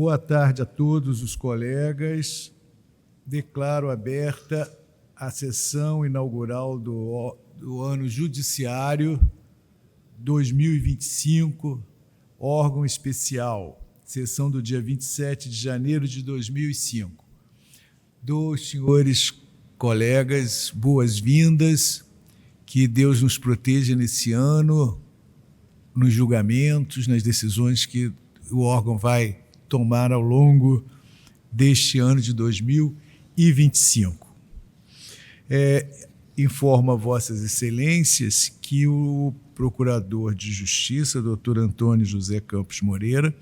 Boa tarde a todos os colegas. Declaro aberta a sessão inaugural do ano judiciário 2025, órgão especial, sessão do dia 27 de janeiro de 2005. Dou aos senhores colegas boas-vindas, que Deus nos proteja nesse ano, nos julgamentos, nas decisões que o órgão vai tomar ao longo deste ano de 2025. Informo a vossas excelências que o Procurador de Justiça, doutor Antônio José Campos Moreira,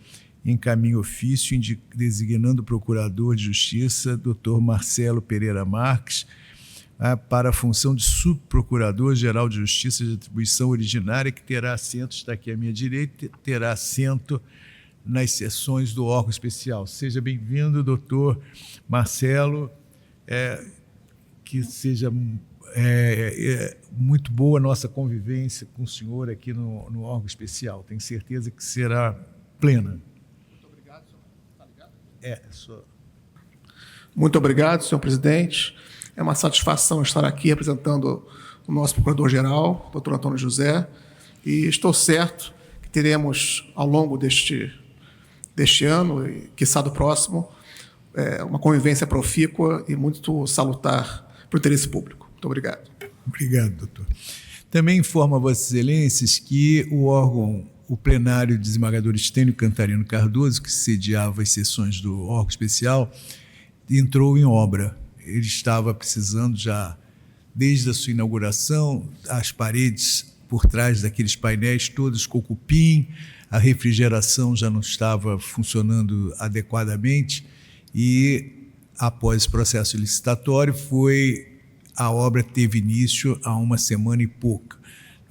encaminha ofício designando o Procurador de Justiça, doutor Marcelo Pereira Marques, para a função de Subprocurador-Geral de Justiça de atribuição originária, que terá assento, está aqui à minha direita, terá assento nas sessões do órgão especial. Seja bem-vindo, doutor Marcelo, que seja muito boa a nossa convivência com o senhor aqui no órgão especial. Tenho certeza que será plena. Muito obrigado, senhor. Está ligado? Muito obrigado, senhor presidente. É uma satisfação estar aqui representando o nosso Procurador-Geral, doutor Antônio José, e estou certo que teremos, ao longo deste ano, e quiçá do próximo, uma convivência profícua e muito salutar para o interesse público. Muito obrigado. Obrigado, doutor. Também informo a vossas excelências que o plenário de desembargador Estênio Cantarino Cardoso, que sediava as sessões do órgão especial, entrou em obra. Ele estava precisando já, desde a sua inauguração, as paredes por trás daqueles painéis todos com cupim, a refrigeração já não estava funcionando adequadamente e, após esse processo licitatório, a obra teve início há uma semana e pouca,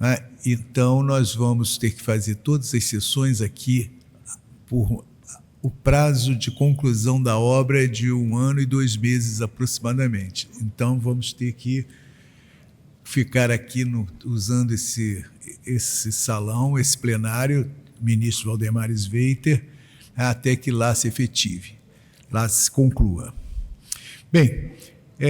né? Então, nós vamos ter que fazer todas as sessões aqui por... O prazo de conclusão da obra é de 1 ano e 2 meses aproximadamente. Então, vamos ter que ficar aqui usando esse salão, esse plenário, ministro Valdemar Sveiter, até que lá se efetive, lá se conclua. Bem,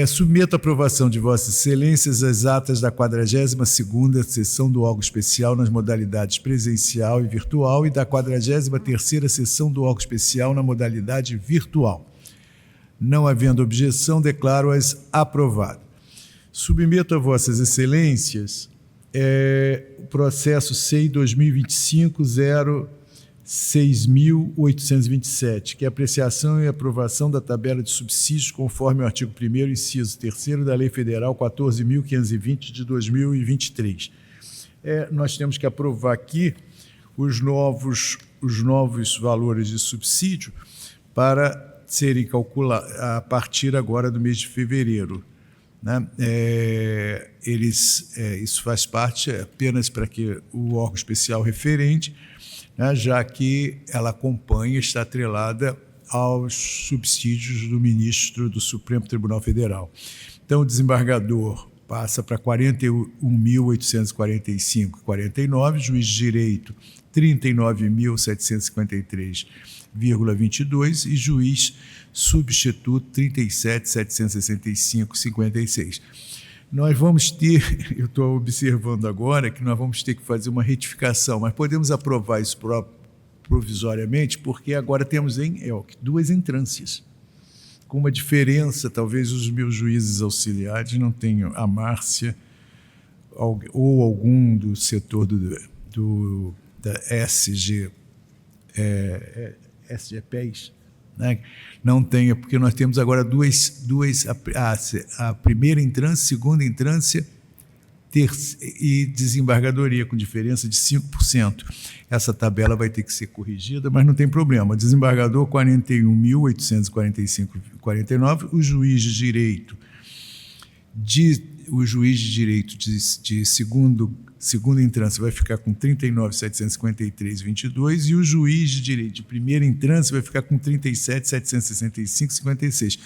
submeto à aprovação de vossas excelências as atas da 42ª sessão do órgão especial nas modalidades presencial e virtual e da 43ª sessão do órgão especial na modalidade virtual. Não havendo objeção, declaro-as aprovadas. Submeto a vossas excelências o processo SEI 2025-06.827, que é apreciação e aprovação da tabela de subsídios conforme o artigo 1º, inciso 3º da Lei Federal 14.520 de 2023. Nós temos que aprovar aqui os novos valores de subsídio para serem calculados a partir agora do mês de fevereiro, né? Isso faz parte apenas para que o órgão especial referente, né, já que ela acompanha, está atrelada aos subsídios do ministro do Supremo Tribunal Federal. Então, o desembargador passa para 41.845,49, juiz de direito 39.753,22 e juiz substituto 37.765,56. Nós vamos ter, eu estou observando agora, que nós vamos ter que fazer uma retificação, mas podemos aprovar isso provisoriamente, porque agora temos em ELC 2 entrâncias, com uma diferença, talvez os meus juízes auxiliares não tenham, a Márcia ou algum do setor da SGPES, né? Não tenha, porque nós temos agora a primeira entrância, segunda entrância e desembargadoria, com diferença de 5%. Essa tabela vai ter que ser corrigida, mas não tem problema. Desembargador 41.845,49, o juiz de direito de segunda entrância vai ficar com 39.753,22 e o juiz de direito de primeira entrância vai ficar com 37.765,56.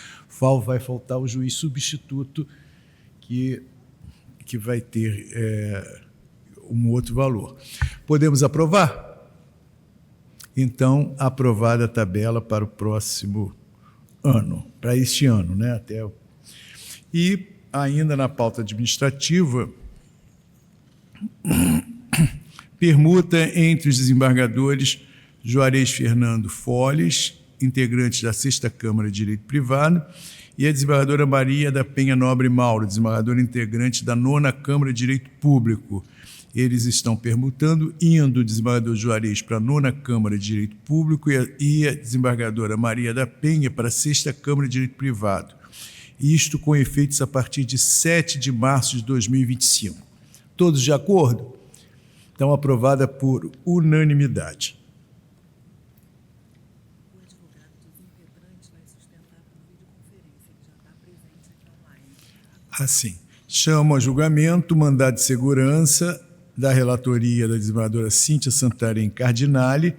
Vai faltar o juiz substituto, que vai ter um outro valor. Podemos aprovar? Então, aprovada a tabela para o próximo ano, para este ano, né? E, ainda na pauta administrativa, permuta entre os desembargadores Juarez Fernando Foles, integrante da 6ª Câmara de Direito Privado, e a desembargadora Maria da Penha Nobre Mauro, desembargadora integrante da 9ª Câmara de Direito Público. Eles estão permutando, indo o desembargador Juarez para a 9ª Câmara de Direito Público e a desembargadora Maria da Penha para a 6ª Câmara de Direito Privado. Isto com efeitos a partir de 7 de março de 2025. Todos de acordo? Então, aprovada por unanimidade. O advogado dos impetrantes vai sustentar por videoconferência, que já está presente aqui online. Assim, chamo a julgamento o mandado de segurança da relatoria da desembargadora Cíntia Santarém Cardinale,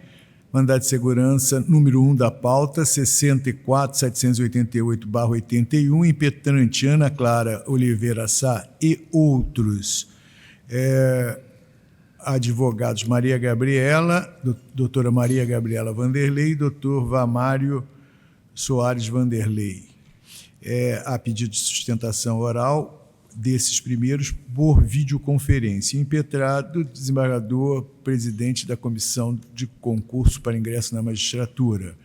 mandado de segurança número 1 da pauta, 64.788/81, impetrante Ana Clara Oliveira Sá e outros advogados Maria Gabriela, doutora Maria Gabriela Vanderlei e doutor Vamário Soares Vanderlei. A pedido de sustentação oral desses primeiros por videoconferência. Impetrado, desembargador, presidente da Comissão de Concurso para Ingresso na Magistratura.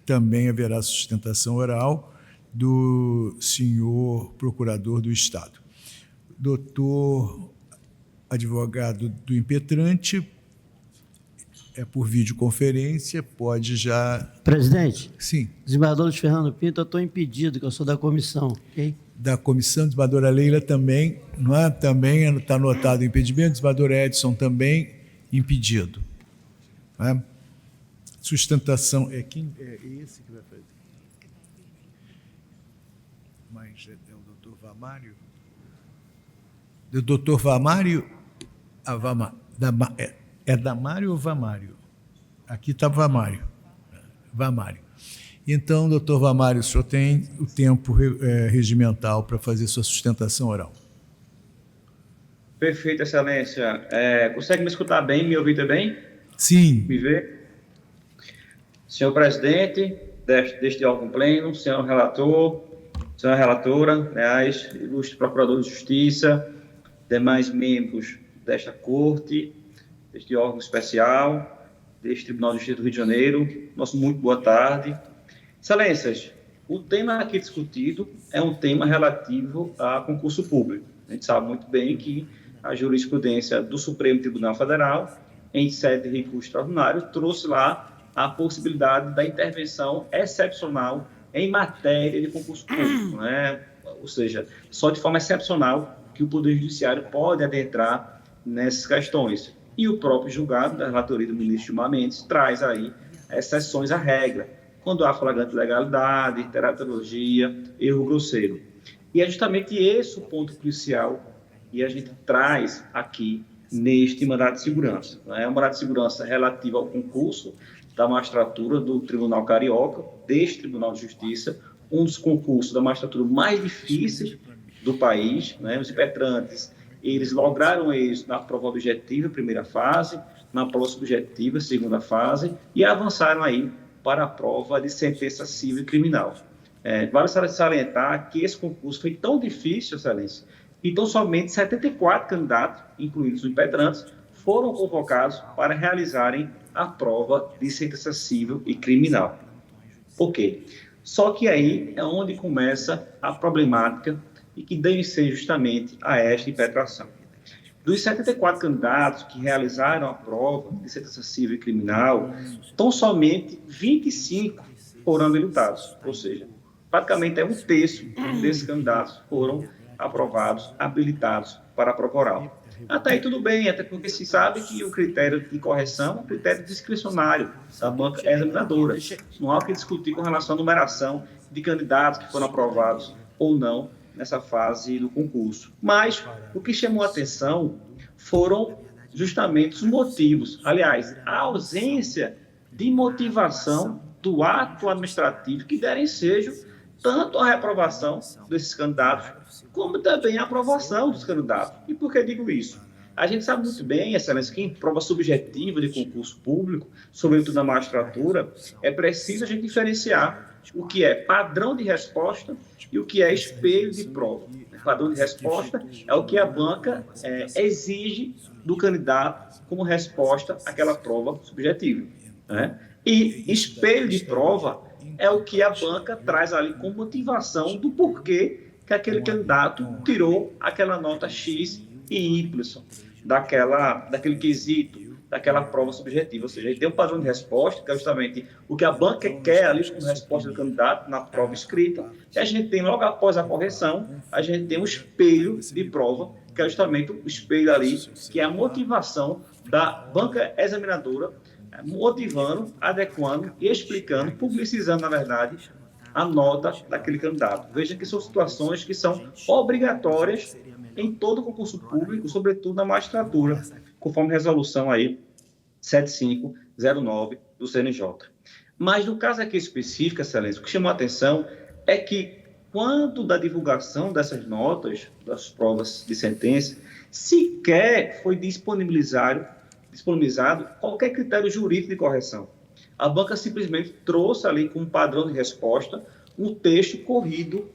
Também haverá sustentação oral do senhor Procurador do Estado. Doutor advogado do impetrante, por videoconferência, pode já... Presidente? Sim. Desembargador Luiz Fernando Pinto, eu estou impedido, que eu sou da comissão, ok? Da comissão, desembargadora Leila também, não é? Também está anotado o impedimento, desembargador Edson também impedido. Não é? Sustentação, é esse que vai fazer? Mas é o doutor Vamário? Do doutor Vamário? É Damário ou Vamário? Aqui está Vamário. Vamário. Então, doutor Vamário, o senhor tem o tempo regimental para fazer sua sustentação oral. Perfeito, excelência. Consegue me escutar bem, me ouvir também? Sim. Me ver? Senhor presidente deste órgão pleno, senhor relator, senhora relatora, aliás, ilustre procurador de justiça, demais membros desta corte, deste órgão especial, deste Tribunal de Justiça do Rio de Janeiro, nosso muito boa tarde. Excelências, o tema aqui discutido é um tema relativo a concurso público. A gente sabe muito bem que a jurisprudência do Supremo Tribunal Federal, em sede de recurso extraordinário, trouxe lá a possibilidade da intervenção excepcional em matéria de concurso público, né? Ou seja, só de forma excepcional que o Poder Judiciário pode adentrar nessas questões. E o próprio julgado da relatoria do ministro Gilmar Mendes traz aí exceções à regra, quando há flagrante ilegalidade, teratologia, erro grosseiro. E é justamente esse o ponto crucial que a gente traz aqui neste mandado de segurança. É um mandado de segurança relativo ao concurso da magistratura do Tribunal Carioca, deste Tribunal de Justiça, um dos concursos da magistratura mais difíceis do país, né? Os impetrantes, eles lograram êxito na prova objetiva, primeira fase, na prova subjetiva, segunda fase, e avançaram aí para a prova de sentença civil e criminal. Vale salientar que esse concurso foi tão difícil, excelência, que tão somente 74 candidatos, incluídos os impetrantes, foram convocados para realizarem a prova de sentença civil e criminal. Por quê? Só que aí é onde começa a problemática e que deve ser justamente a esta impetração. Dos 74 candidatos que realizaram a prova de sentença civil e criminal, tão somente 25 foram habilitados, ou seja, praticamente um terço desses candidatos foram aprovados, habilitados para a prova oral. Até aí tudo bem, até porque se sabe que o critério de correção é um critério discricionário da banca examinadora. Não há o que discutir com relação à numeração de candidatos que foram aprovados ou não nessa fase do concurso. Mas o que chamou a atenção foram justamente os motivos. Aliás, a ausência de motivação do ato administrativo que der ensejo tanto a reprovação desses candidatos, como também a aprovação dos candidatos. E por que digo isso? A gente sabe muito bem, Excelência, que em prova subjetiva de concurso público, sobretudo na magistratura, é preciso a gente diferenciar o que é padrão de resposta e o que é espelho de prova. Padrão de resposta é o que a banca exige do candidato como resposta àquela prova subjetiva, né? E espelho de prova é o que a banca traz ali com motivação do porquê que aquele candidato tirou aquela nota X e Y daquele quesito, daquela prova subjetiva. Ou seja, ele tem um padrão de resposta, que é justamente o que a banca quer ali como resposta do candidato na prova escrita, e a gente tem, logo após a correção, a gente tem um espelho de prova, que é justamente o espelho ali, que é a motivação da banca examinadora, motivando, adequando e explicando, publicizando, na verdade, a nota daquele candidato. Veja que são situações que são obrigatórias em todo concurso público, sobretudo na magistratura, conforme resolução aí 7509 do CNJ. Mas no caso aqui específico, Excelência, o que chamou a atenção é que quando da divulgação dessas notas, das provas de sentença, sequer foi disponibilizado qualquer critério jurídico de correção. A banca simplesmente trouxe ali como padrão de resposta um texto corrido,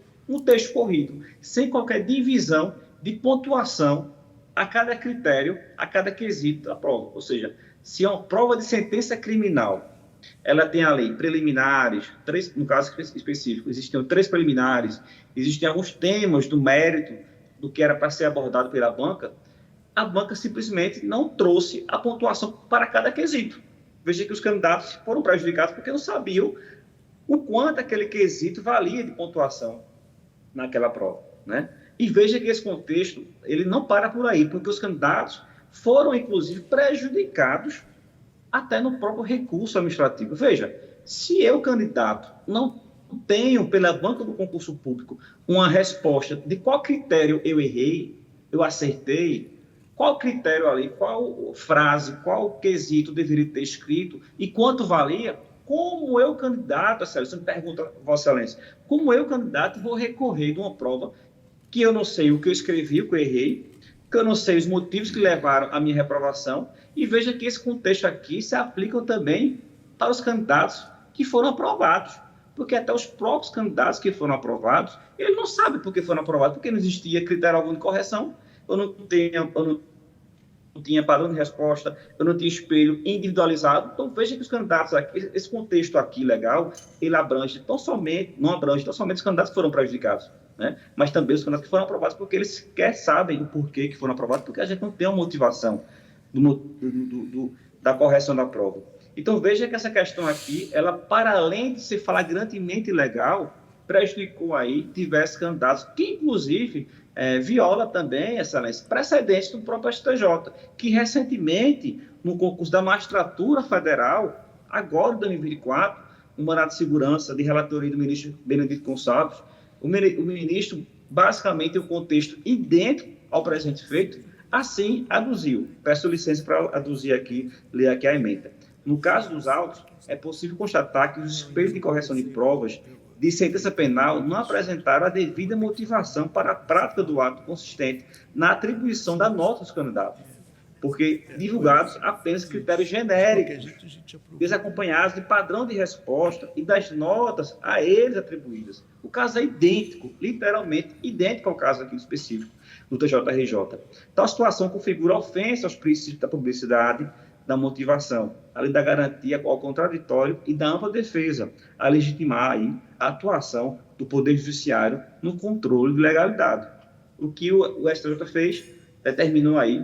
sem qualquer divisão de pontuação a cada critério, a cada quesito da prova. Ou seja, se é uma prova de sentença criminal, ela tem ali preliminares, no caso específico, existiam 3 preliminares, existem alguns temas do mérito do que era para ser abordado pela banca, a banca simplesmente não trouxe a pontuação para cada quesito. Veja que os candidatos foram prejudicados porque não sabiam o quanto aquele quesito valia de pontuação naquela prova, né? E veja que esse contexto, ele não para por aí, porque os candidatos foram, inclusive, prejudicados até no próprio recurso administrativo. Veja, se eu, candidato, não tenho, pela banca do concurso público, uma resposta de qual critério eu errei, eu acertei, qual critério ali, qual frase, qual quesito deveria ter escrito e quanto valia, como eu, candidato, você me pergunta, Vossa Excelência, como eu, candidato, vou recorrer de uma prova que eu não sei o que eu escrevi, o que eu errei, que eu não sei os motivos que levaram à minha reprovação, e veja que esse contexto aqui se aplica também para os candidatos que foram aprovados, porque até os próprios candidatos que foram aprovados, eles não sabem por que foram aprovados, porque não existia critério algum de correção, eu não tinha padrão de resposta, eu não tinha espelho individualizado. Então, veja que os candidatos aqui, esse contexto aqui legal, ele abrange não abrange tão somente os candidatos que foram prejudicados, né? Mas também os candidatos que foram aprovados, porque eles sequer sabem o porquê que foram aprovados, porque a gente não tem uma motivação da correção da prova. Então, veja que essa questão aqui, ela, para além de ser flagrantemente ilegal, prejudicou aí diversos candidatos, que, inclusive, viola também, Excelência, precedentes do próprio STJ, que recentemente, no concurso da Magistratura Federal, agora em 2024, no mandato de segurança de relatoria do ministro Benedito Gonçalves, o ministro, basicamente, em um contexto idêntico ao presente feito, assim aduziu. Peço licença para aduzir aqui, ler aqui a emenda. No caso dos autos, é possível constatar que os espelhos de correção de provas de sentença penal não apresentaram a devida motivação para a prática do ato consistente na atribuição da nota dos candidatos, porque divulgados apenas critérios genéricos, desacompanhados de padrão de resposta e das notas a eles atribuídas. O caso é idêntico, literalmente idêntico ao caso aqui específico do TJRJ. Tal situação configura ofensa aos princípios da publicidade, da motivação, além da garantia ao contraditório e da ampla defesa, a legitimar aí a atuação do Poder Judiciário no controle de legalidade. O que o STJ fez, determinou aí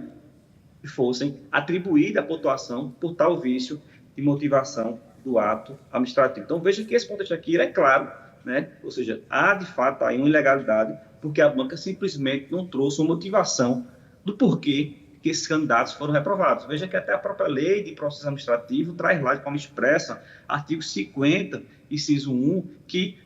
que fossem atribuída a pontuação por tal vício de motivação do ato administrativo. Então, veja que esse contexto aqui é claro, né? Ou seja, há de fato aí uma ilegalidade, porque a banca simplesmente não trouxe uma motivação do porquê que esses candidatos foram reprovados. Veja que até a própria lei de processo administrativo traz lá de forma expressa, artigo 50, inciso 1, que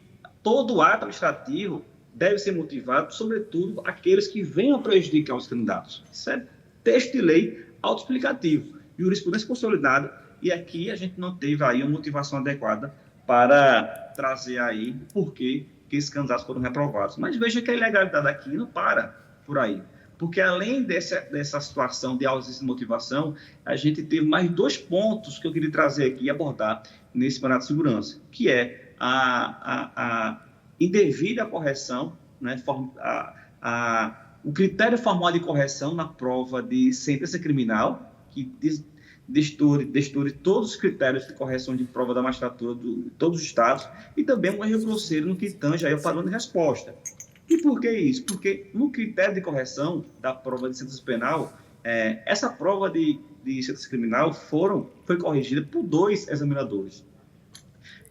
todo ato administrativo deve ser motivado, sobretudo, aqueles que venham a prejudicar os candidatos. Isso é texto de lei autoexplicativo, jurisprudência consolidada, e aqui a gente não teve aí uma motivação adequada para trazer aí o porquê que esses candidatos foram reprovados. Mas veja que a ilegalidade aqui não para por aí. porque além dessa situação de ausência de motivação, a gente teve mais 2 pontos que eu queria trazer aqui e abordar nesse mandato de segurança, que é a indevida correção, né, o critério formal de correção na prova de sentença criminal, que destoure todos os critérios de correção de prova da magistratura de todos os estados, e também um erro grosseiro no que tange aí ao padrão de resposta. E por que isso? Porque no critério de correção da prova de sentença penal, essa prova de sentença criminal foi corrigida por 2 examinadores.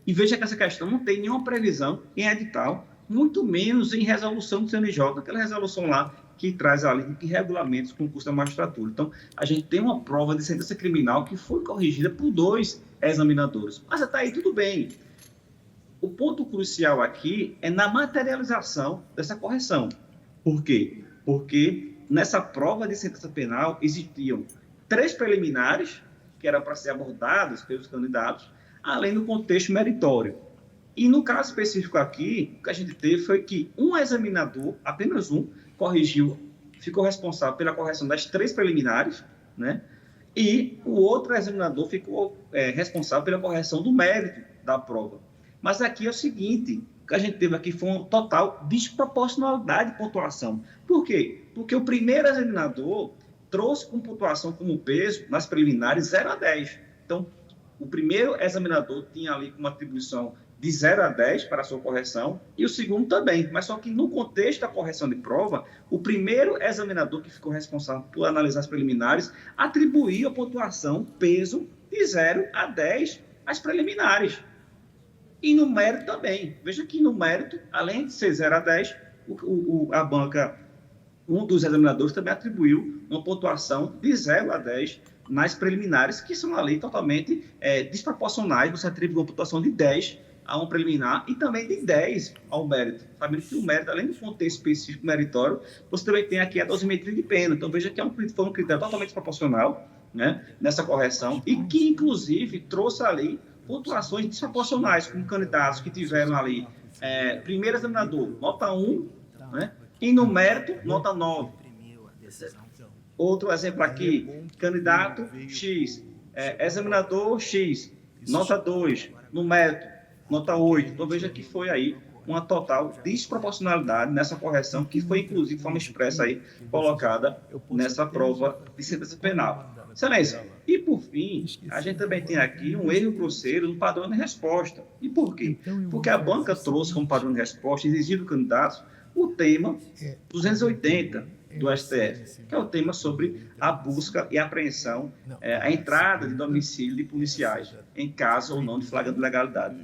E veja que essa questão não tem nenhuma previsão em edital, muito menos em resolução do CNJ, aquela resolução lá que traz ali que regulamentos com o concurso da magistratura. Então, a gente tem uma prova de sentença criminal que foi corrigida por 2 examinadores. Mas até aí tudo bem. O ponto crucial aqui é na materialização dessa correção. Por quê? Porque nessa prova de sentença penal existiam 3 preliminares que eram para ser abordados pelos candidatos, além do contexto meritório. E no caso específico aqui, o que a gente teve foi que um examinador, apenas um, ficou responsável pela correção das 3 preliminares, né? E o outro examinador ficou responsável pela correção do mérito da prova. Mas aqui é o seguinte, o que a gente teve aqui foi uma total desproporcionalidade de pontuação. Por quê? Porque o primeiro examinador trouxe com pontuação como peso nas preliminares 0 a 10. Então, o primeiro examinador tinha ali uma atribuição de 0 a 10 para a sua correção, e o segundo também. Mas só que no contexto da correção de prova, o primeiro examinador que ficou responsável por analisar as preliminares atribuiu a pontuação, peso, de 0 a 10 às preliminares. E no mérito também. Veja que no mérito, além de ser 0 a 10, a banca, um dos examinadores também atribuiu uma pontuação de 0 a 10 nas preliminares, que são ali totalmente desproporcionais. Você atribui uma pontuação de 10 a um preliminar e também de 10 ao mérito. Sabendo que o mérito, além do contexto específico meritório, você também tem aqui a dosimetria de pena. Então, veja que foi um critério totalmente desproporcional, né, nessa correção, e que, inclusive, trouxe ali pontuações desproporcionais, com candidatos que tiveram ali, primeiro examinador, nota 1, né, e no mérito, nota 9. Outro exemplo aqui, candidato X, examinador X, nota 2, no mérito, nota 8. Então, veja que foi aí uma total desproporcionalidade nessa correção, que foi, inclusive, de forma expressa aí, colocada nessa prova de sentença penal. Excelência, e por fim, a gente também tem aqui um erro grosseiro no padrão de resposta. E por quê? Porque a banca trouxe como padrão de resposta, exigido do candidato, o tema 280 do STF, que é o tema sobre a busca e apreensão, a entrada de domicílio de policiais, em caso ou não de flagrante ilegalidade.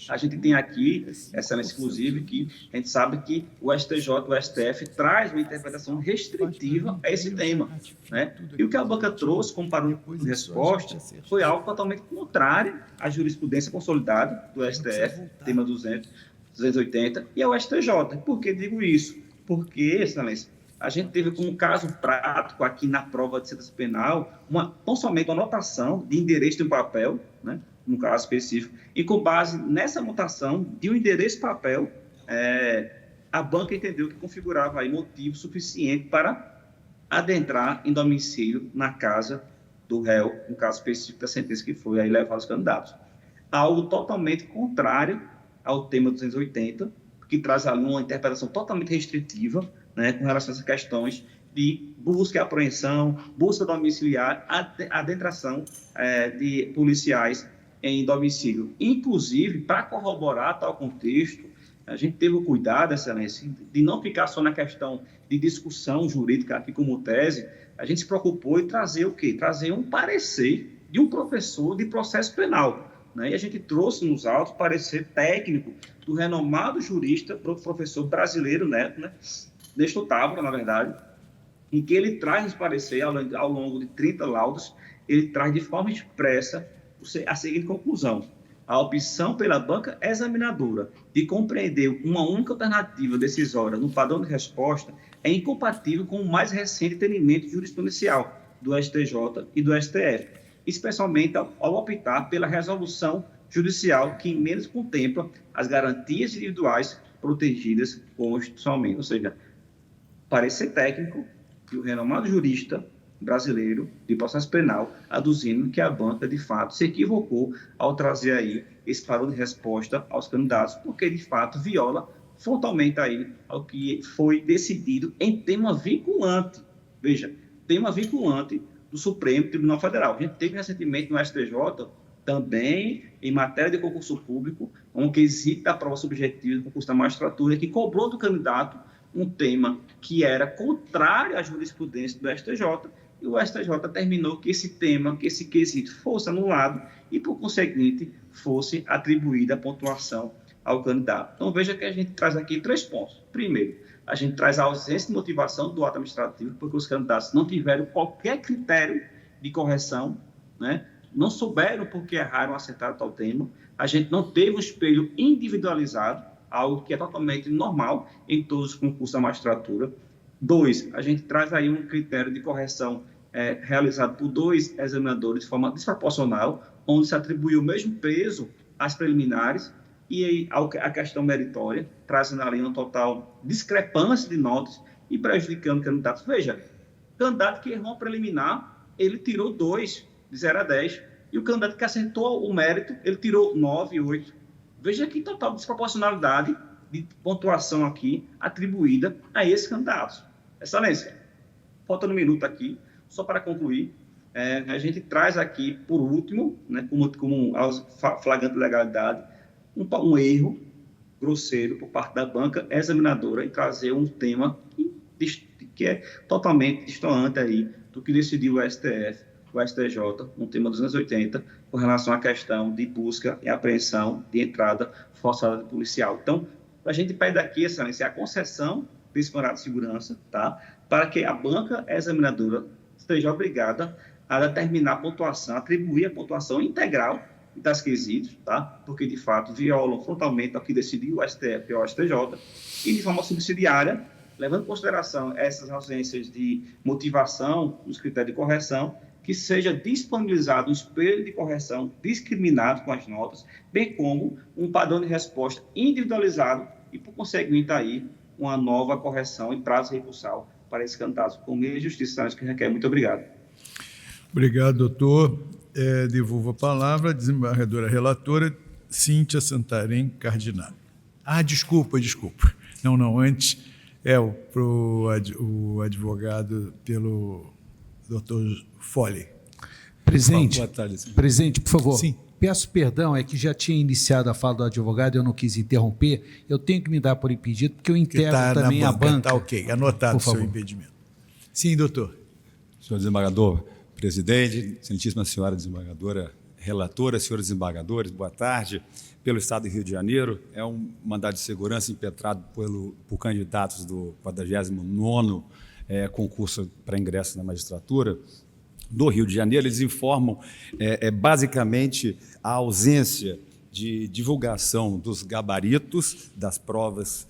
A gente tem aqui, excelência, inclusive, que a gente sabe que o STJ, o STF, traz uma interpretação restritiva a esse tema, né? E o que a banca trouxe como padrão de resposta foi algo totalmente contrário à jurisprudência consolidada do STF, tema 280, e ao STJ. Por que digo isso? Porque, excelência, a gente teve como caso prático aqui na prova de sentença penal, não somente uma anotação de endereço de um papel, né, no caso específico, e com base nessa anotação de um endereço de papel, a banca entendeu que configurava aí motivo suficiente para adentrar em domicílio na casa do réu, no caso específico da sentença que foi aí levar os candidatos. Algo totalmente contrário ao tema 280, que traz ali uma interpretação totalmente restritiva, né, com relação a essas questões de busca e apreensão, busca domiciliar, adentração de policiais em domicílio. Inclusive, para corroborar tal contexto, a gente teve o cuidado, excelência, de não ficar só na questão de discussão jurídica aqui como tese. A gente se preocupou em trazer o quê? Trazer um parecer de um professor de processo penal, né? E a gente trouxe nos autos parecer técnico do renomado jurista, professor brasileiro, né? Nestor Távora, na verdade, em que ele traz nos parecer, ao longo de 30 laudos, ele traz de forma expressa a seguinte conclusão: a opção pela banca examinadora de compreender uma única alternativa decisória no padrão de resposta é incompatível com o mais recente entendimento jurisprudencial do STJ e do STF, especialmente ao optar pela resolução judicial que menos contempla as garantias individuais protegidas constitucionalmente. Ou seja, parecer técnico de um renomado jurista brasileiro de processo penal, aduzindo que a banca, de fato, se equivocou ao trazer aí esse padrão de resposta aos candidatos, porque, de fato, viola frontalmente aí ao que foi decidido em tema vinculante. Veja, tema vinculante do Supremo Tribunal Federal. A gente teve recentemente no STJ, também em matéria de concurso público, um quesito da prova subjetiva do concurso da magistratura, que cobrou do candidato um tema que era contrário à jurisprudência do STJ, e o STJ determinou que esse tema, que esse quesito fosse anulado e, por conseguinte, fosse atribuída a pontuação ao candidato. Então, veja que a gente traz aqui 3 pontos. Primeiro, a gente traz a ausência de motivação do ato administrativo, porque os candidatos não tiveram qualquer critério de correção, né? Não souberam por que erraram acertar tal tema. A gente não teve um espelho individualizado, algo que é totalmente normal em todos os concursos da magistratura. 2, a gente traz aí um critério de correção realizado por 2 examinadores de forma desproporcional, onde se atribuiu o mesmo peso às preliminares e aí a questão meritória, trazendo ali uma total discrepância de notas e prejudicando candidatos. Veja, candidato que errou a preliminar, ele tirou 2, de 0 a 10, e o candidato que acertou o mérito, ele tirou 9, 8. Veja que total desproporcionalidade de pontuação aqui atribuída a esses candidatos. Excelência, faltando um minuto aqui, só para concluir, a gente traz aqui, por último, né, como flagrante de legalidade, um erro grosseiro por parte da banca examinadora em trazer um tema que é totalmente distoante aí do que decidiu o STF, o STJ, no tema 280, com relação à questão de busca e apreensão de entrada forçada de policial. Então, a gente pede aqui, excelência, a concessão desse mandato de segurança, tá? Para que a banca examinadora seja obrigada a determinar a pontuação, atribuir a pontuação integral das quesitos, tá? Porque, de fato, violam frontalmente ao que decidiu o STF e o STJ, e de forma subsidiária, levando em consideração essas ausências de motivação nos critérios de correção, que seja disponibilizado um espelho de correção discriminado com as notas, bem como um padrão de resposta individualizado e, por conseguinte, aí, uma nova correção em prazo recursal para esse candidato. Com meio de justiça que requer. Muito obrigado. Obrigado, doutor. Devolvo a palavra à desembargadora relatora, Cíntia Santarém Cardinale. Desculpa. Não, antes o advogado pelo doutor Fole. Presidente, Boa tarde. presidente, por favor. Sim. Peço perdão, é que já tinha iniciado a fala do advogado, eu não quis interromper. Eu tenho que me dar por impedido, porque eu integro também a banca. Está ok, anotado o seu impedimento. Sim, doutor. Senhor desembargador, presidente, excelentíssima senhora desembargadora, relatora, senhores desembargadores, boa tarde. Pelo Estado do Rio de Janeiro, é um mandado de segurança impetrado por candidatos do 49º concurso para ingresso na magistratura do Rio de Janeiro. Eles informam basicamente a ausência de divulgação dos gabaritos das provas,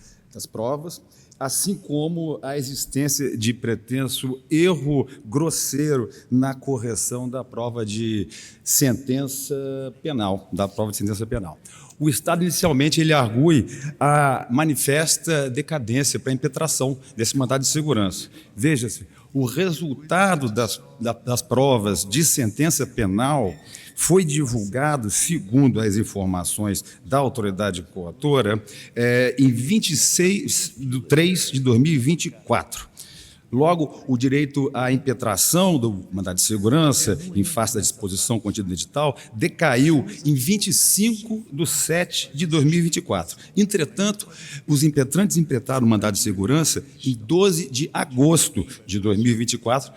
assim como a existência de pretenso erro grosseiro na correção da prova de sentença penal, O Estado, inicialmente, ele argue a manifesta decadência para a impetração desse mandado de segurança. Veja-se, o resultado das provas de sentença penal foi divulgado, segundo as informações da autoridade coautora, em 26/3/2024. Logo, o direito à impetração do mandado de segurança, em face da disposição contida no edital, decaiu em 25/7/2024. Entretanto, os impetrantes impetraram o mandado de segurança em 12 de agosto de 2024,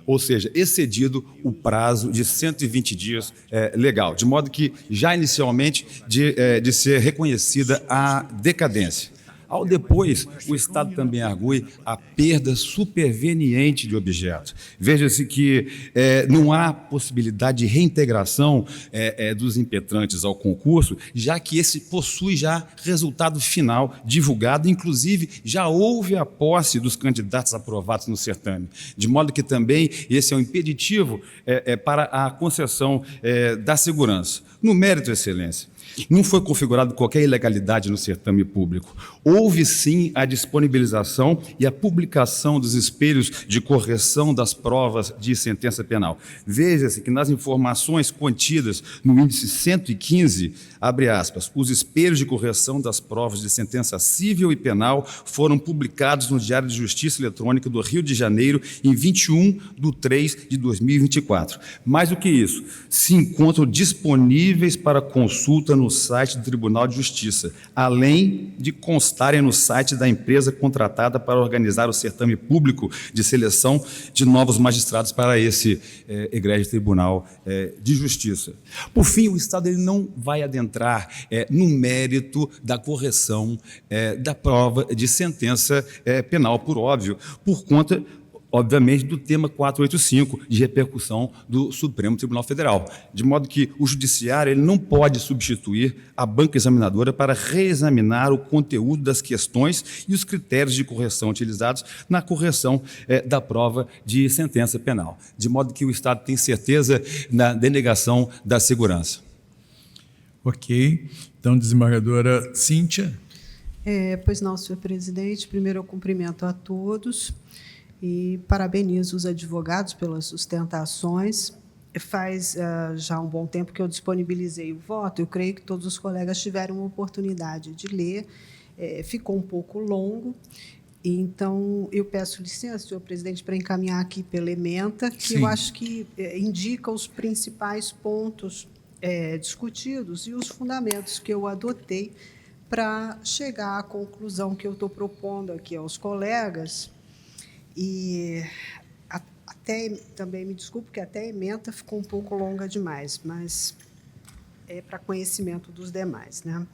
ou seja, excedido o prazo de 120 dias legal, de modo que já inicialmente de ser reconhecida a decadência. Ao depois, o Estado também argue a perda superveniente de objeto. Veja-se que não há possibilidade de reintegração dos impetrantes ao concurso, já que esse possui já resultado final divulgado, inclusive já houve a posse dos candidatos aprovados no certame, de modo que também esse é um impeditivo para a concessão da segurança. No mérito, excelência, Não foi configurado qualquer ilegalidade no certame público. Houve, sim, a disponibilização e a publicação dos espelhos de correção das provas de sentença penal. Veja-se que nas informações contidas no índice 115, abre aspas, os espelhos de correção das provas de sentença civil e penal foram publicados no Diário de Justiça Eletrônica do Rio de Janeiro em 21/3/2024. Mais do que isso, se encontram disponíveis para consulta no site do Tribunal de Justiça, além de constarem no site da empresa contratada para organizar o certame público de seleção de novos magistrados para esse egrégio Tribunal de Justiça. Por fim, o Estado ele não vai adentrar no mérito da correção da prova de sentença penal, por óbvio, por conta, obviamente, do tema 485, de repercussão do Supremo Tribunal Federal. De modo que o Judiciário ele não pode substituir a banca examinadora para reexaminar o conteúdo das questões e os critérios de correção utilizados na correção da prova de sentença penal. De modo que o Estado tem certeza na denegação da segurança. Ok. Então, desembargadora Cíntia. Pois não, senhor presidente. Primeiro, eu cumprimento a todos e parabenizo os advogados pelas sustentações. Faz já um bom tempo que eu disponibilizei o voto. Eu creio que todos os colegas tiveram uma oportunidade de ler. Ficou um pouco longo. Então, eu peço licença, senhor presidente, para encaminhar aqui pela ementa, que Sim. eu acho que indica os principais pontos discutidos e os fundamentos que eu adotei para chegar à conclusão que eu estou propondo aqui aos colegas. E até também me desculpo que até a ementa ficou um pouco longa demais, mas é para conhecimento dos demais, né?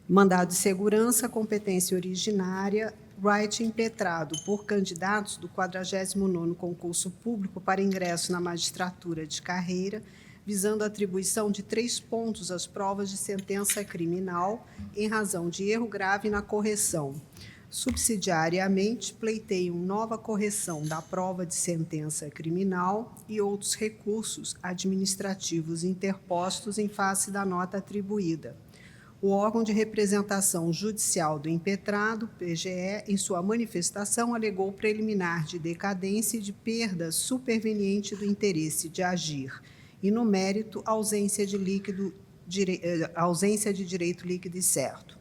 Mandado de segurança, competência originária, right impetrado por candidatos do 49º concurso público para ingresso na magistratura de carreira, visando a atribuição de 3 pontos às provas de sentença criminal em razão de erro grave na correção. Subsidiariamente, pleiteiam nova correção da prova de sentença criminal e outros recursos administrativos interpostos em face da nota atribuída. O órgão de representação judicial do impetrado, PGE, em sua manifestação, alegou preliminar de decadência e de perda superveniente do interesse de agir, e, no mérito, ausência de direito líquido e certo.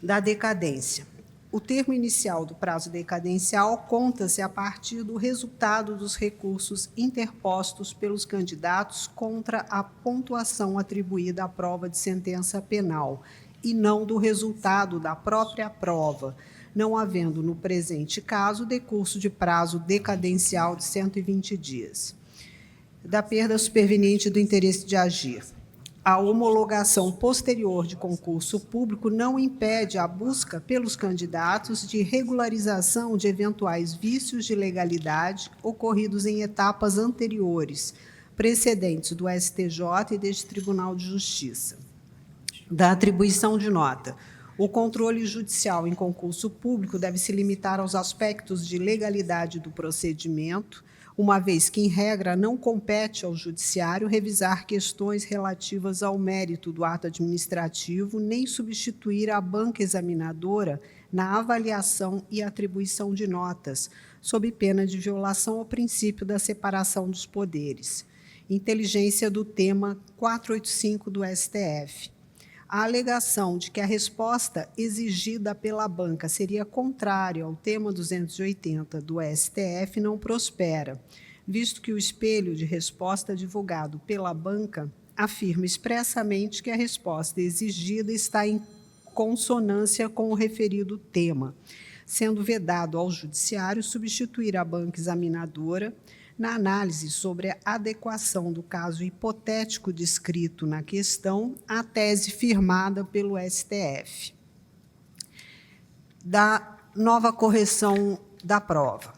Da decadência. O termo inicial do prazo decadencial conta-se a partir do resultado dos recursos interpostos pelos candidatos contra a pontuação atribuída à prova de sentença penal, e não do resultado da própria prova, não havendo, no presente caso, decurso de prazo decadencial de 120 dias. Da perda superveniente do interesse de agir. A homologação posterior de concurso público não impede a busca pelos candidatos de regularização de eventuais vícios de legalidade ocorridos em etapas anteriores, precedentes do STJ e deste Tribunal de Justiça. Da atribuição de nota. O controle judicial em concurso público deve se limitar aos aspectos de legalidade do procedimento, uma vez que, em regra, não compete ao Judiciário revisar questões relativas ao mérito do ato administrativo, nem substituir a banca examinadora na avaliação e atribuição de notas, sob pena de violação ao princípio da separação dos poderes. Inteligência do tema 485 do STF. A alegação de que a resposta exigida pela banca seria contrária ao tema 280 do STF não prospera, visto que o espelho de resposta divulgado pela banca afirma expressamente que a resposta exigida está em consonância com o referido tema, sendo vedado ao Judiciário substituir a banca examinadora na análise sobre a adequação do caso hipotético descrito na questão à tese firmada pelo STF. Da nova correção da prova.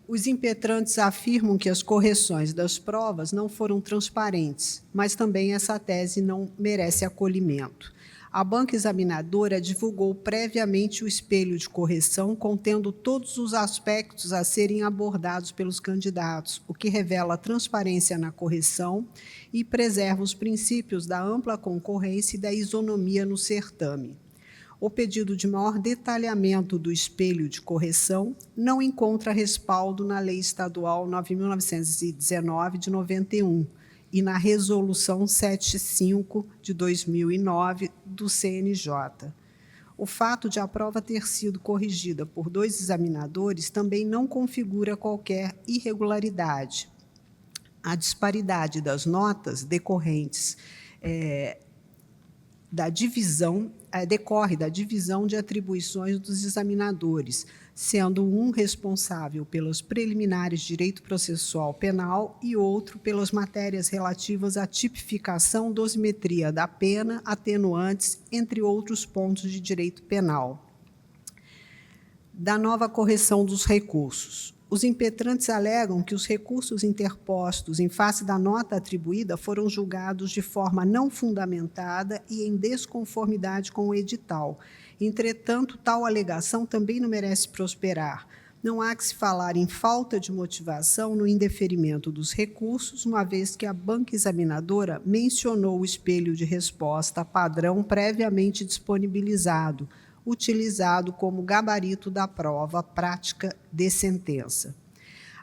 Os impetrantes afirmam que as correções das provas não foram transparentes, mas também essa tese não merece acolhimento. A banca examinadora divulgou previamente o espelho de correção, contendo todos os aspectos a serem abordados pelos candidatos, o que revela transparência na correção e preserva os princípios da ampla concorrência e da isonomia no certame. O pedido de maior detalhamento do espelho de correção não encontra respaldo na Lei Estadual 9.919, de 91, e na Resolução 75, de 2009, do CNJ. O fato de a prova ter sido corrigida por 2 examinadores também não configura qualquer irregularidade. A disparidade das notas decorrentes decorre da divisão de atribuições dos examinadores, sendo um responsável pelas preliminares de direito processual penal e outro pelas matérias relativas à tipificação, dosimetria da pena, atenuantes, entre outros pontos de direito penal. Da nova correção dos recursos. Os impetrantes alegam que os recursos interpostos em face da nota atribuída foram julgados de forma não fundamentada e em desconformidade com o edital. Entretanto, tal alegação também não merece prosperar. Não há que se falar em falta de motivação no indeferimento dos recursos, uma vez que a banca examinadora mencionou o espelho de resposta padrão previamente disponibilizado, utilizado como gabarito da prova prática de sentença.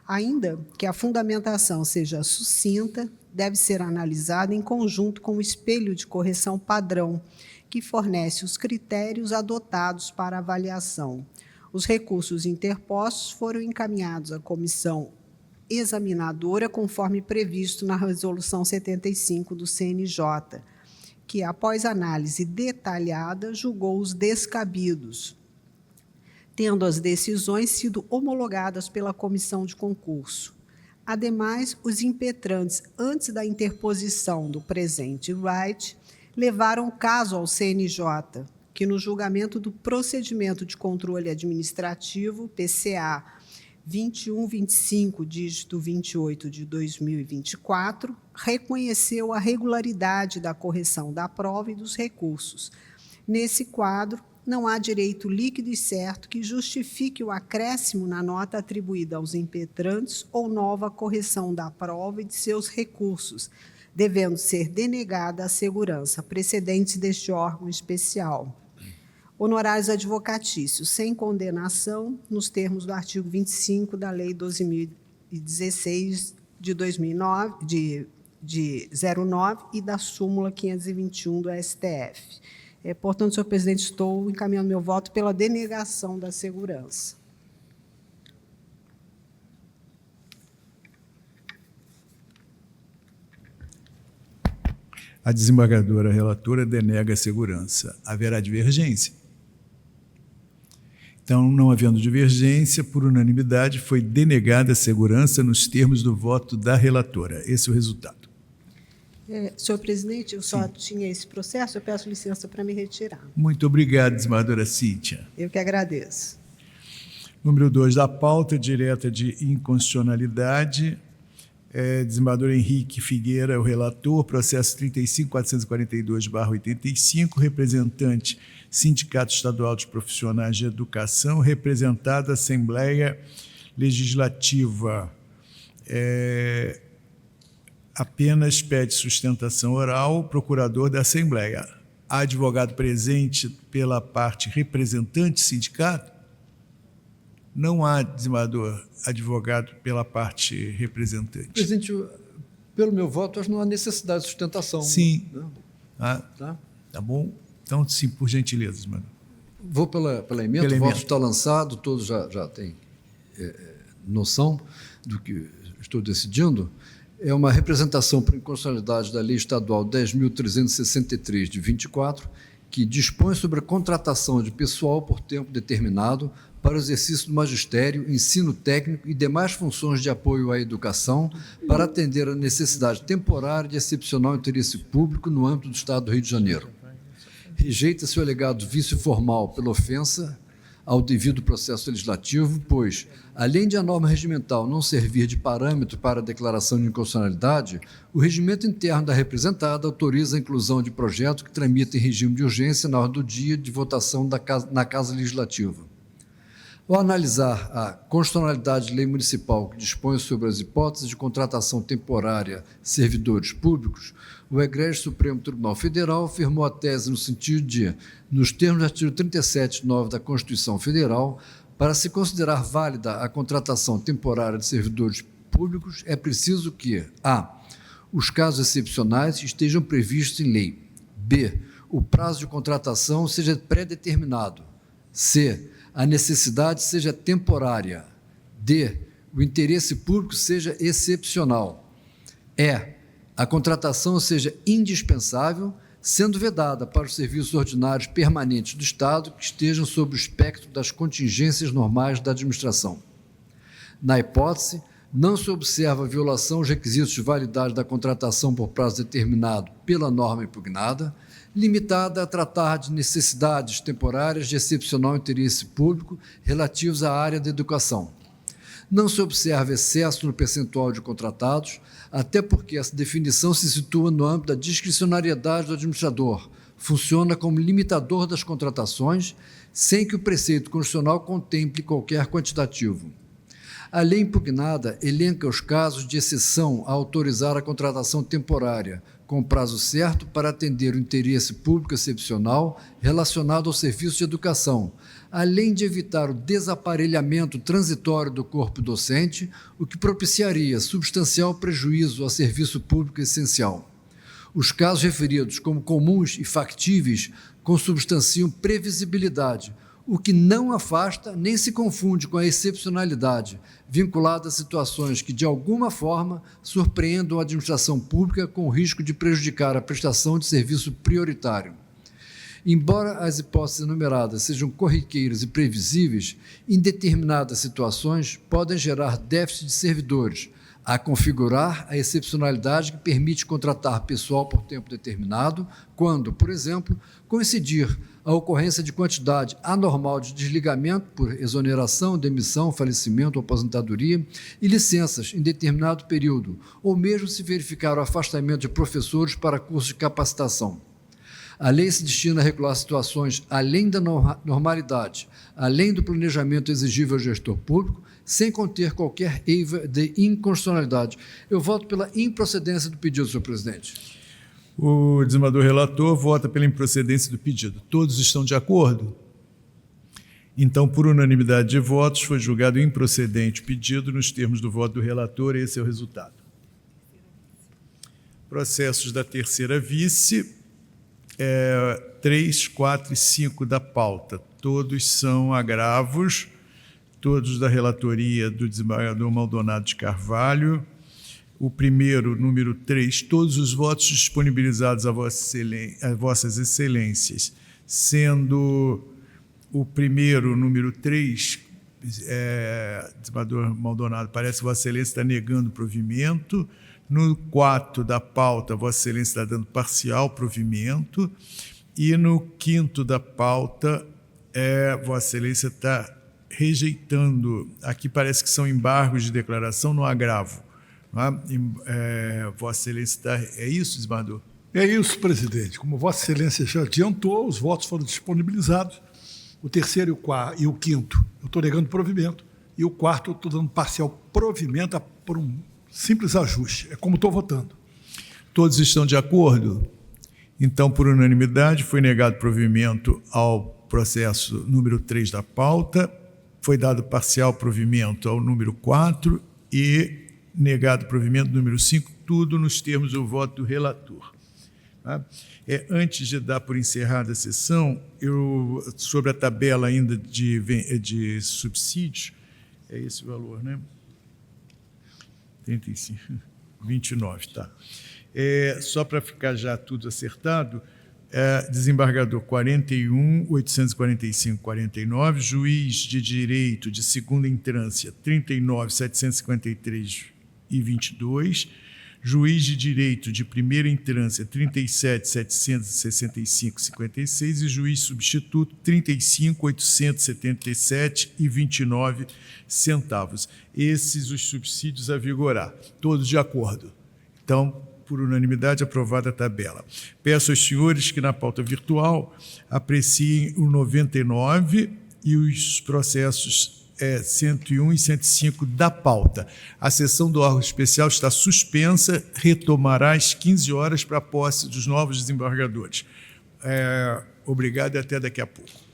Ainda que a fundamentação seja sucinta, deve ser analisada em conjunto com o espelho de correção padrão, que fornece os critérios adotados para avaliação. Os recursos interpostos foram encaminhados à comissão examinadora, conforme previsto na Resolução 75 do CNJ, que, após análise detalhada, julgou os descabidos, tendo as decisões sido homologadas pela comissão de concurso. Ademais, os impetrantes, antes da interposição do presente right, levaram o caso ao CNJ, que, no julgamento do procedimento de controle administrativo, PCA 2125, dígito 28 de 2024, reconheceu a regularidade da correção da prova e dos recursos. Nesse quadro, não há direito líquido e certo que justifique o acréscimo na nota atribuída aos impetrantes ou nova correção da prova e de seus recursos, devendo ser denegada a segurança, precedentes deste órgão especial. Honorários advocatícios, sem condenação, nos termos do artigo 25 da Lei 12.016 de 2009, de 09 e da súmula 521 do STF. Portanto, senhor presidente, estou encaminhando meu voto pela denegação da segurança. A desembargadora relatora denega a segurança. Haverá divergência? Então, não havendo divergência, por unanimidade, foi denegada a segurança nos termos do voto da relatora. Esse é o resultado. Senhor presidente, eu só tinha esse processo, eu peço licença para me retirar. Muito obrigado, desembargadora Cíntia. Eu que agradeço. Número 2 da pauta, direta de inconstitucionalidade. Desembargador Henrique Figueira, o relator, processo 35.442/85, representante Sindicato Estadual dos Profissionais de Educação, representada Assembleia Legislativa. Apenas pede sustentação oral, procurador da Assembleia. Há advogado presente pela parte representante sindicato? Não há, desembargador, advogado pela parte representante. Presidente, pelo meu voto, acho que não há necessidade de sustentação. Sim. Não. Tá bom? Então, sim, por gentileza, desembargador. Vou pela emenda, o voto está lançado, todos já têm noção do que estou decidindo. É uma representação por inconstitucionalidade da Lei Estadual 10.363, de 24, que dispõe sobre a contratação de pessoal por tempo determinado para o exercício do magistério, ensino técnico e demais funções de apoio à educação para atender a necessidade temporária de excepcional interesse público no âmbito do Estado do Rio de Janeiro. Rejeita-se o alegado vício formal pela ofensa ao devido processo legislativo, pois, além de a norma regimental não servir de parâmetro para a declaração de inconstitucionalidade, o regimento interno da representada autoriza a inclusão de projetos que tramitam em regime de urgência na hora do dia de votação na Casa Legislativa. Ao analisar a constitucionalidade de lei municipal que dispõe sobre as hipóteses de contratação temporária de servidores públicos, o Egrégio Supremo Tribunal Federal afirmou a tese no sentido de, nos termos do artigo 37(9) da Constituição Federal, para se considerar válida a contratação temporária de servidores públicos, é preciso que, a. os casos excepcionais estejam previstos em lei, b. o prazo de contratação seja pré-determinado, c. a necessidade seja temporária, d. o interesse público seja excepcional, e. a contratação seja indispensável, sendo vedada para os serviços ordinários permanentes do Estado que estejam sob o espectro das contingências normais da administração. Na hipótese, não se observa a violação aos requisitos de validade da contratação por prazo determinado pela norma impugnada, limitada a tratar de necessidades temporárias de excepcional interesse público relativos à área da educação. Não se observa excesso no percentual de contratados, até porque essa definição se situa no âmbito da discricionariedade do administrador, funciona como limitador das contratações, sem que o preceito constitucional contemple qualquer quantitativo. A lei impugnada elenca os casos de exceção a autorizar a contratação temporária, com prazo certo para atender o interesse público excepcional relacionado ao serviço de educação, além de evitar o desaparelhamento transitório do corpo docente, o que propiciaria substancial prejuízo ao serviço público essencial. Os casos referidos como comuns e factíveis consubstanciam previsibilidade, o que não afasta nem se confunde com a excepcionalidade, vinculada a situações que, de alguma forma, surpreendam a administração pública com o risco de prejudicar a prestação de serviço prioritário. Embora as hipóteses enumeradas sejam corriqueiras e previsíveis, em determinadas situações podem gerar déficit de servidores, a configurar a excepcionalidade que permite contratar pessoal por tempo determinado, quando, por exemplo, coincidir a ocorrência de quantidade anormal de desligamento por exoneração, demissão, falecimento ou aposentadoria e licenças em determinado período, ou mesmo se verificar o afastamento de professores para cursos de capacitação. A lei se destina a regular situações além da normalidade, além do planejamento exigível ao gestor público, sem conter qualquer eiva de inconstitucionalidade. Eu voto pela improcedência do pedido, senhor presidente. O desembargador relator vota pela improcedência do pedido. Todos estão de acordo? Então, por unanimidade de votos, foi julgado improcedente o pedido nos termos do voto do relator. Esse é o resultado. Processos da terceira vice, 3, 4 e 5 da pauta. Todos são agravos, todos da relatoria do desembargador Maldonado de Carvalho. O primeiro, número 3, todos os votos disponibilizados a vossas excelências, sendo o primeiro, número 3, desembargador Maldonado, parece que vossa excelência está negando provimento. No 4 da pauta, vossa excelência está dando parcial provimento. E no 5º da pauta, vossa excelência está rejeitando, aqui parece que são embargos de declaração no agravo. Vossa excelência está... É isso, desembargador? É isso, presidente. Como vossa excelência já adiantou, os votos foram disponibilizados. O terceiro e o quinto, eu estou negando provimento. E o quarto, eu estou dando parcial provimento por um simples ajuste. É como estou votando. Todos estão de acordo? Então, por unanimidade, foi negado provimento ao processo número 3 da pauta, foi dado parcial provimento ao número 4 e negado provimento número 5, tudo nos termos do voto do relator. Antes de dar por encerrada a sessão, sobre a tabela ainda de subsídios, é esse o valor, né? 35, 29, tá. Só para ficar já tudo acertado, desembargador 41.845.49, juiz de direito de segunda instância 39.753.22, Juiz de Direito de Primeira Instância, 37.765,56 e juiz substituto, 35.877,29 centavos. Esses os subsídios a vigorar. Todos de acordo. Então, por unanimidade, aprovada a tabela. Peço aos senhores que, na pauta virtual, apreciem o 99 e os processos 101 e 105 da pauta. A sessão do órgão especial está suspensa, retomará às 15 horas para a posse dos novos desembargadores. Obrigado e até daqui a pouco.